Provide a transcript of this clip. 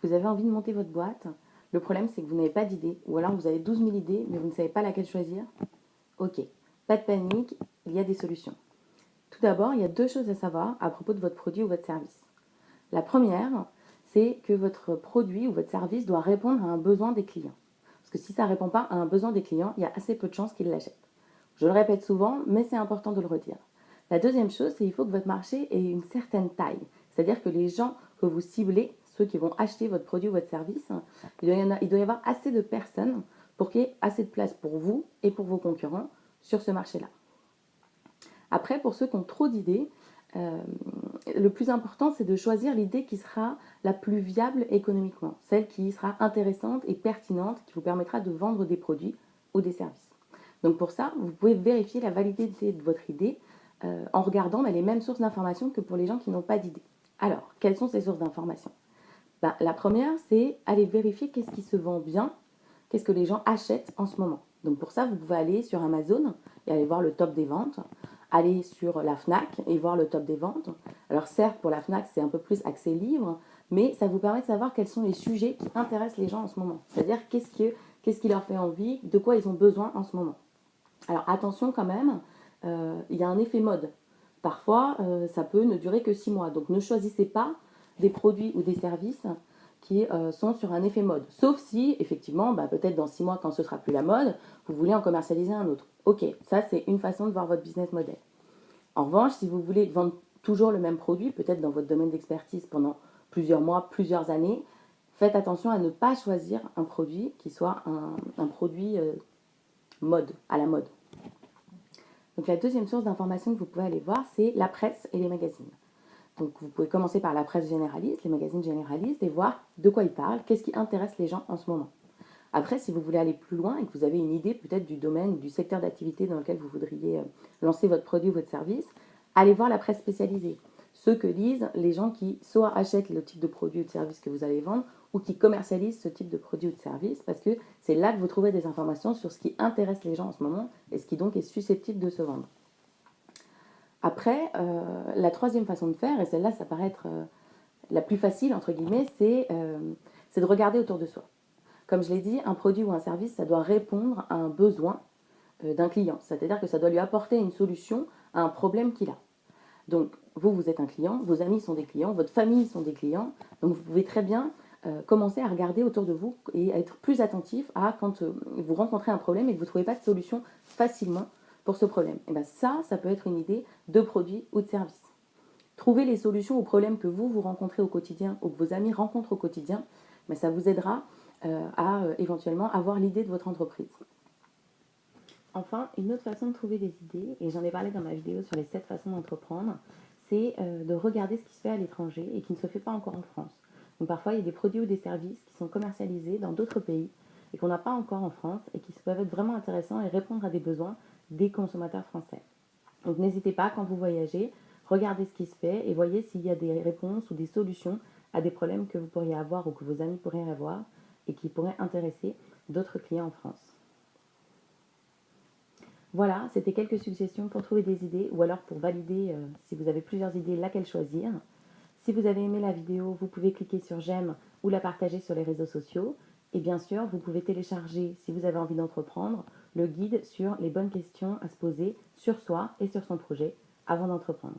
Vous avez envie de monter votre boîte. Le problème, c'est que vous n'avez pas d'idée. Ou alors vous avez 12 000 idées, mais vous ne savez pas laquelle choisir. Ok, pas de panique, il y a des solutions. Tout d'abord, il y a deux choses à savoir à propos de votre produit ou votre service. La première, c'est que votre produit ou votre service doit répondre à un besoin des clients. Parce que si ça ne répond pas à un besoin des clients, il y a assez peu de chances qu'ils l'achètent. Je le répète souvent, mais c'est important de le redire. La deuxième chose, c'est qu'il faut que votre marché ait une certaine taille. C'est-à-dire que les gens que vous ciblez, ceux qui vont acheter votre produit ou votre service, il doit y avoir assez de personnes pour qu'il y ait assez de place pour vous et pour vos concurrents sur ce marché-là. Après, pour ceux qui ont trop d'idées, le plus important, c'est de choisir l'idée qui sera la plus viable économiquement, celle qui sera intéressante et pertinente, qui vous permettra de vendre des produits ou des services. Donc pour ça, vous pouvez vérifier la validité de votre idée en regardant les mêmes sources d'informations que pour les gens qui n'ont pas d'idée. Alors, quelles sont ces sources d'informations? La première, c'est aller vérifier qu'est-ce qui se vend bien, qu'est-ce que les gens achètent en ce moment. Donc pour ça, vous pouvez aller sur Amazon et aller voir le top des ventes, aller sur la Fnac et voir le top des ventes. Alors certes, pour la Fnac, c'est un peu plus axé livre, mais ça vous permet de savoir quels sont les sujets qui intéressent les gens en ce moment. C'est-à-dire qu'est-ce qui leur fait envie, de quoi ils ont besoin en ce moment. Alors attention quand même, il y a un effet mode. Parfois, ça peut ne durer que 6 mois. Donc ne choisissez pas des produits ou des services qui sont sur un effet mode. Sauf si, effectivement, peut-être dans 6 mois, quand ce sera plus la mode, vous voulez en commercialiser un autre. Ok, ça c'est une façon de voir votre business model. En revanche, si vous voulez vendre toujours le même produit, peut-être dans votre domaine d'expertise pendant plusieurs mois, plusieurs années, faites attention à ne pas choisir un produit qui soit un produit mode, à la mode. Donc la deuxième source d'information que vous pouvez aller voir, c'est la presse et les magazines. Donc vous pouvez commencer par la presse généraliste, les magazines généralistes, et voir de quoi ils parlent, qu'est-ce qui intéresse les gens en ce moment. Après, si vous voulez aller plus loin et que vous avez une idée peut-être du domaine ou du secteur d'activité dans lequel vous voudriez lancer votre produit ou votre service, allez voir la presse spécialisée. Ceux que lisent les gens qui soit achètent le type de produit ou de service que vous allez vendre ou qui commercialisent ce type de produit ou de service, parce que c'est là que vous trouvez des informations sur ce qui intéresse les gens en ce moment et ce qui donc est susceptible de se vendre. Après, la troisième façon de faire, et celle-là ça paraît être la plus facile entre guillemets, c'est de regarder autour de soi. Comme je l'ai dit, un produit ou un service, ça doit répondre à un besoin d'un client. C'est-à-dire que ça doit lui apporter une solution à un problème qu'il a. Donc, vous êtes un client, vos amis sont des clients, votre famille sont des clients. Donc, vous pouvez très bien commencer à regarder autour de vous et à être plus attentif à quand vous rencontrez un problème et que vous ne trouvez pas de solution facilement pour ce problème. Et bien ça peut être une idée de produit ou de service. Trouver les solutions aux problèmes que vous rencontrez au quotidien ou que vos amis rencontrent au quotidien, ça vous aidera à éventuellement avoir l'idée de votre entreprise. Enfin, une autre façon de trouver des idées, et j'en ai parlé dans ma vidéo sur les 7 façons d'entreprendre, c'est de regarder ce qui se fait à l'étranger et qui ne se fait pas encore en France. Donc parfois, il y a des produits ou des services qui sont commercialisés dans d'autres pays et qu'on n'a pas encore en France et qui peuvent être vraiment intéressants et répondre à des besoins des consommateurs français. Donc n'hésitez pas, quand vous voyagez, regardez ce qui se fait et voyez s'il y a des réponses ou des solutions à des problèmes que vous pourriez avoir ou que vos amis pourraient avoir et qui pourraient intéresser d'autres clients en France. Voilà, c'était quelques suggestions pour trouver des idées ou alors pour valider, si vous avez plusieurs idées, laquelle choisir. Si vous avez aimé la vidéo, vous pouvez cliquer sur j'aime ou la partager sur les réseaux sociaux. Et bien sûr, vous pouvez télécharger, si vous avez envie d'entreprendre, le guide sur les bonnes questions à se poser sur soi et sur son projet avant d'entreprendre.